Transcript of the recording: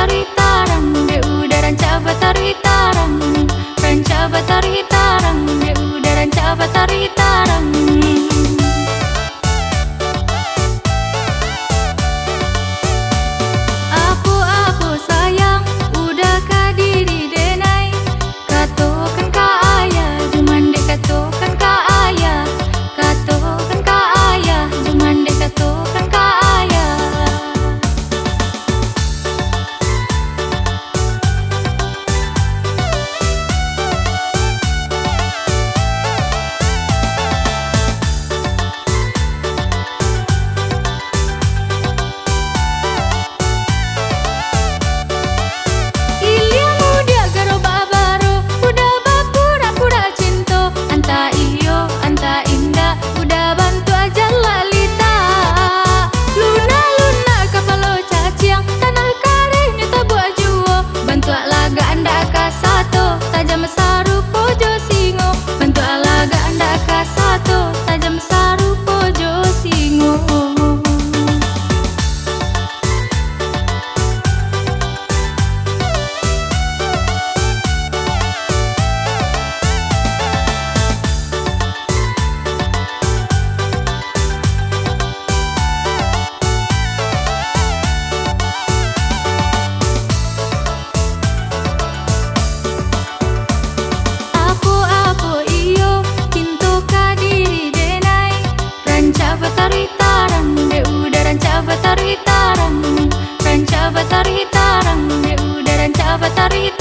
batari tarang, de udah ranca batari tarang, ranca batari tarang, de udah ranca batari tarang. Apo sayang, udah kadiri denai, katokan ka ayah, cuman dek katokan ka ayah, katokan ka ayah, cuman dek katokan ka ayah. Ilya muda garo babaro, udah bapura-pura cinto, anta iyo, anta indah, udah bantu aja lalita. Luna kapalo caciang, tanah karehnya tabuak juo, bantu alaga anda kasato, tajam saru pojo singo, bantu alaga anda kasato, tajam saru pojo singo. Apo iyo, kinto kadiri denai, ranca batari tarang, de udah ranca batari tarang, ranca batari tarang, de udah ranca batari